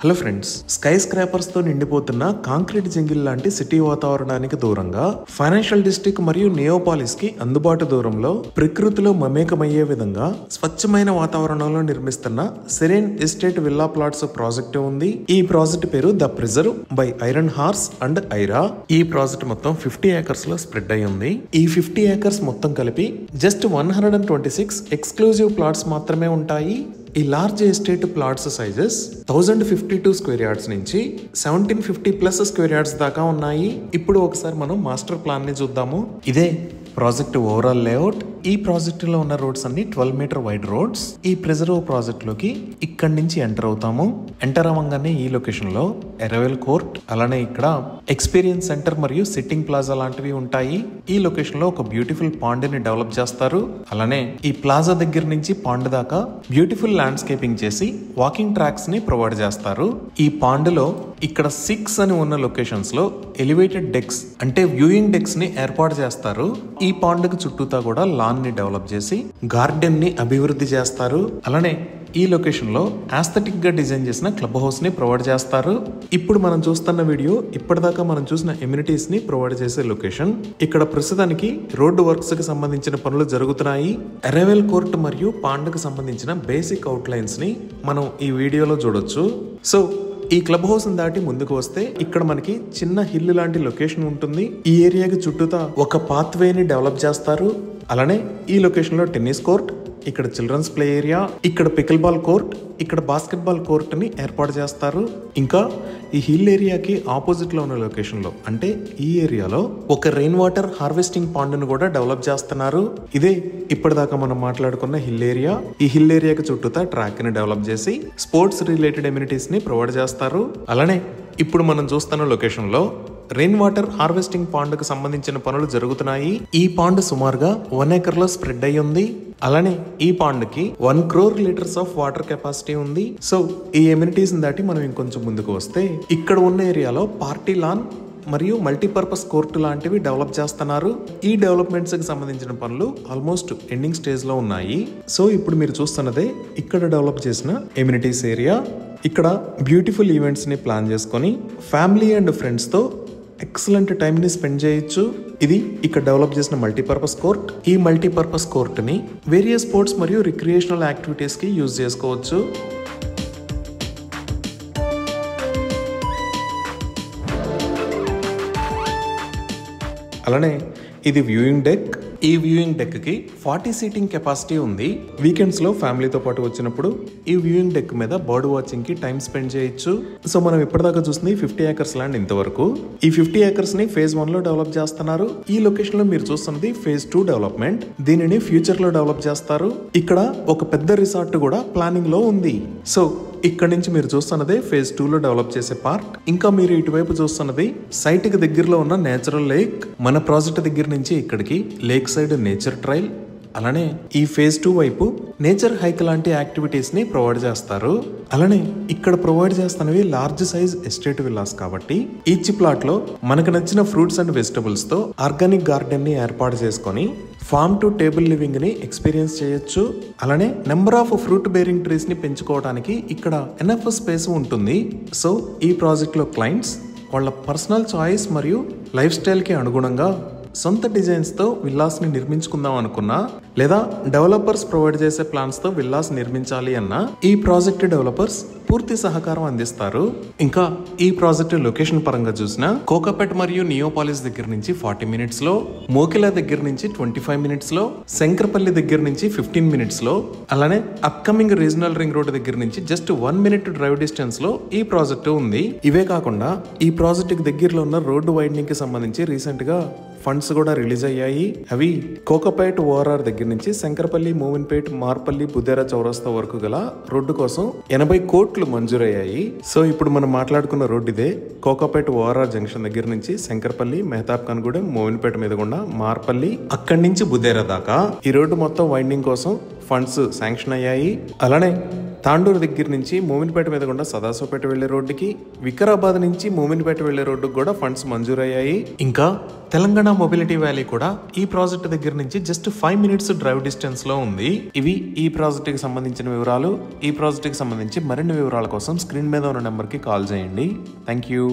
Hello friends, sky scrapers తో నిండిపోతున్న concrete jungle లాంటి city వాతావరణానికి దూరంగా ఫైనాన్షియల్ డిస్ట్రిక్ట్ మరియు నియోపాలిస్ కి అందుబాటు దూరంలో ప్రకృతిలో మమేకమయ్యే విధంగా స్వచ్ఛమైన వాతావరణంలో నిర్మిస్తున్న serene estate villa plots project ఉంది. ఈ ప్రాజెక్ట్ పేరు the preserve by iron horse and Aira. ఈ ప్రాజెక్ట్ మొత్తం 50 ఏకర్స్ లో స్ప్రెడ్ అయి ఉంది. ఈ 50 ఏకర్స్ మొత్తం కలిపి జస్ట్ 126 ఎక్స్క్లూజివ్ ప్లాట్స్ మాత్రమే ఉంటాయి. ఈ large estate plots sizes 1052 square yards నుంచి 1750 ప్లస్ స్క్వేర్ యార్డ్స్ దాకా ఉన్నాయి. ఇప్పుడు ఒకసారి మనం మాస్టర్ ప్లాన్ ని చూద్దాము. ఇదే ప్రాజెక్ట్ ఓవరాల్ లేఅవుట్. ఈ ప్రాజెక్ట్ లో ఉన్న రోడ్స్ అన్ని 12 మీటర్ వైడ్ రోడ్స్. ఈ ప్రిజర్వ్ ప్రాజెక్ట్ లోకి ఇక్కడి నుంచి ఎంటర్ అవుతాము. ఎంటర్ అవ్వగానే ఈ లొకేషన్ లో ఎరవెల్ కోర్ట్, అలానే ఇక్కడ ఎక్స్పీరియన్స్ సెంటర్ మరియు సిట్టింగ్ ప్లాజా లాంటివి ఉంటాయి. ఈ లొకేషన్ లో ఒక బ్యూటిఫుల్ పాండ్ ని డెవలప్ చేస్తారు. అలానే ఈ ప్లాజా దగ్గర నుంచి పాండ్ దాకా బ్యూటిఫుల్ ల్యాండ్స్కేపింగ్ చేసి వాకింగ్ ట్రాక్స్ ని ప్రొవైడ్ చేస్తారు. ఈ పాండ్ లో ఇక్కడ 6 అని ఉన్న లొకేషన్స్ లో ఎలివేటెడ్ డెక్స్ అంటే వ్యూయింగ్ డెక్స్ ని ఏర్పాటు చేస్తారు. ఈ పాండ్ కి చుట్టూతా కూడా లాన్ ని డెవలప్ చేసి గార్డెన్ ని అభివృద్ధి చేస్తారు. అలానే ఈ లొకేషన్ లో ఆస్థెటిక్ గా డిజైన్ చేసిన క్లబ్ హౌస్ ని ప్రొవైడ్ చేస్తారు. ఇప్పుడు మనం చూస్తున్న వీడియో ఇప్పటిదాకా మనం చూసిన ఎమ్యూనిటీస్ ని ప్రొవైడ్ చేసే లొకేషన్. ఇక్కడ ప్రస్తుతానికి రోడ్డు వర్క్స్ కి సంబంధించిన పనులు జరుగుతున్నాయి. ఎరవెల్ కోర్ట్ మరియు పాండ్ కి సంబంధించిన బేసిక్ అవుట్ లైన్స్ ని మనం ఈ వీడియోలో చూడొచ్చు. సో ఈ క్లబ్ హౌస్ దాటి ముందుకు వస్తే ఇక్కడ మనకి చిన్న హిల్ లాంటి లొకేషన్ ఉంటుంది. ఈ ఏరియాకి చుట్టూతా ఒక పాత్వే ని డెవలప్ చేస్తారు. అలానే ఈ లొకేషన్ లో టెన్నిస్ కోర్ట్, ఇక్కడ చిల్డ్రన్స్ ప్లే ఏరియా, ఇక్కడ పికిల్ బాల్ కోర్ట్, ఇక్కడ బాస్కెట్ బాల్ కోర్ట్ ని ఏర్పాటు చేస్తారు. ఇంకా ఈ హిల్ ఏరియాకి ఆపోజిట్ లో ఉన్న లొకేషన్ లో అంటే ఈ ఏరియాలో ఒక రెయిన్ వాటర్ హార్వెస్టింగ్ పాండ్ ను కూడా డెవలప్ చేస్తున్నారు. ఇదే ఇప్పటిదాకా మనం మాట్లాడుకున్న హిల్ ఏరియా. ఈ హిల్ ఏరియాకి చుట్టూతా ట్రాక్ ని డెవలప్ చేసి స్పోర్ట్స్ రిలేటెడ్ ఎమ్యూనిటీస్ ని ప్రొవైడ్ చేస్తారు. అలానే ఇప్పుడు మనం చూస్తున్న లొకేషన్ లో రెయిన్ వాటర్ హార్వెస్టింగ్ పాండ్ కు సంబంధించిన పనులు జరుగుతున్నాయి. ఈ పాండ్ సుమారుగా 1 ఏకర్ లో స్ప్రెడ్ అయి ఉంది. అలానే ఈ పాండ్ కి 1 crore litres of water capacity ఉంది. సో ఈ ఎమ్యూనిటీస్ దాటి మనం ఇంకొంచెం ముందుకు వస్తే ఇక్కడ ఉన్న ఏరియాలో పార్టీ లాన్ మరియు మల్టీపర్పస్ కోర్టు లాంటివి డెవలప్ చేస్తున్నారు. ఈ డెవలప్మెంట్స్ కి సంబంధించిన పనులు ఆల్మోస్ట్ ఎండింగ్ స్టేజ్ లో ఉన్నాయి. సో ఇప్పుడు మీరు చూస్తున్నదే ఇక్కడ డెవలప్ చేసిన ఎమ్యూనిటీస్ ఏరియా. ఇక్కడ బ్యూటిఫుల్ ఈవెంట్స్ ని ప్లాన్ చేసుకొని ఫ్యామిలీ అండ్ ఫ్రెండ్స్ తో ఎక్సలెంట్ టైం ని స్పెండ్ చేయొచ్చు. ఇది ఇక్కడ డెవలప్ చేసిన మల్టీపర్పస్ కోర్ట్. ఈ మల్టీపర్పస్ కోర్ట్ ని వేరియస్ స్పోర్ట్స్ మరియు రిక్రియేషనల్ యాక్టివిటీస్ కి యూజ్ చేసుకోవచ్చు. అలానే ఇది వ్యూయింగ్ డెక్. ఈ వ్యూయింగ్ డెక్ కి 40 సీటింగ్ కెపాసిటీ ఉంది. వీకెండ్స్ లో ఫ్యామిలీతో పాటు వచ్చినప్పుడు ఈ వ్యూయింగ్ డెక్ మీద బర్డ్ వాచింగ్ కి టైం స్పెండ్ చేయొచ్చు. సో మనం ఇప్పటిదాకా చూసింది 50 ఏకర్స్ ల్యాండ్. ఇంతవరకు ఈ 50 ఏకర్స్ ని ఫేజ్ 1 లో డెవలప్ చేస్తున్నారు. ఈ లొకేషన్ లో మీరు చూస్తున్నది ఫేజ్ 2 డెవలప్మెంట్. దీనిని ఫ్యూచర్ లో డెవలప్ చేస్తారు. ఇక్కడ ఒక పెద్ద రిసార్ట్ కూడా ప్లానింగ్ లో ఉంది. సో ఇక్కడ నుంచి మీరు చూస్తున్నదే ఫేజ్ 2 లో డెవలప్ చేసే పార్ట్. ఇంకా మీరు ఇటువైపు చూస్తున్నది సైట్ కి దగ్గరలో ఉన్న నేచురల్ లేక్. మన ప్రాజెక్ట్ దగ్గర నుంచి ఇక్కడికి లేక్ సైడ్ నేచర్ ట్రైల్, అలానే ఈ ఫేజ్ 2 వైపు నేచర్ హైక్ లాంటి యాక్టివిటీస్ ని ప్రొవైడ్ చేస్తారు. అలానే ఇక్కడ ప్రొవైడ్ చేస్తున్నవి లార్జ్ సైజ్ ఎస్టేట్ విల్లాస్ కాబట్టి ఈచ్ ప్లాట్ లో మనకు నచ్చిన ఫ్రూట్స్ అండ్ వెజిటబుల్స్ తో ఆర్గానిక్ గార్డెన్ ని ఏర్పాటు చేసుకొని ఫార్మ్ టు టేబుల్ లివింగ్ ని ఎక్స్పీరియన్స్ చేయొచ్చు. అలానే number of fruit bearing trees ని పెంచుకోవడానికి ఇక్కడ ఎనఫ్ స్పేస్ ఉంటుంది. సో ఈ ప్రాజెక్ట్ లో క్లయింట్స్ వాళ్ళ పర్సనల్ చాయిస్ మరియు లైఫ్ స్టైల్ కి అనుగుణంగా సొంత డిజైన్స్ తో విల్లాస్ ని నిర్మించుకుందాం అనుకున్నా, లేదా డెవలపర్స్ ప్రొవైడ్ చేసే ప్లాన్స్ తో విల్లాస్ నిర్మించాలి అన్నా ఈ ప్రాజెక్ట్ డెవలపర్స్ పూర్తి సహకారం అందిస్తారు. ఇంకా ఈ ప్రాజెక్ట్ లొకేషన్ పరంగా చూసిన కోకాపేట్ మరియు నియోపాలిస్ దగ్గర నుంచి 40 మినిట్స్ లో, మోకిలా దగ్గర నుంచి 25 మినిట్స్ లో, శంకరపల్లి దగ్గర నుంచి 15 మినిట్స్ లో, అలానే అప్కమింగ్ రీజనల్ రింగ్ రోడ్ దగ్గర నుంచి జస్ట్ 1 మినిట్ డ్రైవ్ డిస్టెన్స్ లో ఈ ప్రాజెక్ట్ ఉంది. ఇవే కాకుండా ఈ ప్రాజెక్ట్ కి దగ్గరలో ఉన్న రోడ్డు వైడనింగ్ కి సంబంధించి రీసెంట్ గా ఫండ్స్ కూడా రిలీజ్ అయ్యాయి. అవి కోకాపేట్ ఓఆర్ఆర్ దగ్గర నుంచి శంకరపల్లి, మోమిన్పేట్, మార్పల్లి, బుదేరా చౌరస్తా వరకు గల రోడ్డు కోసం 80 కోట్లు మంజూరయ్యాయి. సో ఇప్పుడు మనం మాట్లాడుకున్న రోడ్డు ఇదే. కోకాపేట్ ఓఆర్ఆర్ జంక్షన్ దగ్గర నుంచి శంకరపల్లి, మెహతాబ్ ఖాన్గూడెం, మోమిన్పేట మీదగుండా మార్పల్లి, అక్కడి నుంచి బుదేరా దాకా ఈ రోడ్డు మొత్తం వైండింగ్ కోసం ఫండ్స్ శాంక్షన్ అయ్యాయి. అలానే తాండూరు దగ్గర నుంచి మోమిన్పేట మీద గుండా సదాశివపేట వెళ్లే రోడ్డుకి, వికారాబాద్ నుంచి మోమిన్పేట వెళ్లే రోడ్డుకు కూడా ఫండ్స్ మంజూరయ్యాయి. ఇంకా తెలంగాణ మొబిలిటీ వ్యాలీ కూడా ఈ ప్రాజెక్ట్ దగ్గర నుంచి జస్ట్ 5 minutes డ్రైవ్ డిస్టెన్స్ లో ఉంది. ఇవి ఈ ప్రాజెక్ట్ కి సంబంధించిన వివరాలు. ఈ ప్రాజెక్ట్ కి సంబంధించి మరిన్ని వివరాల కోసం స్క్రీన్ మీద ఉన్న నెంబర్ కి కాల్ చేయండి. Thank you.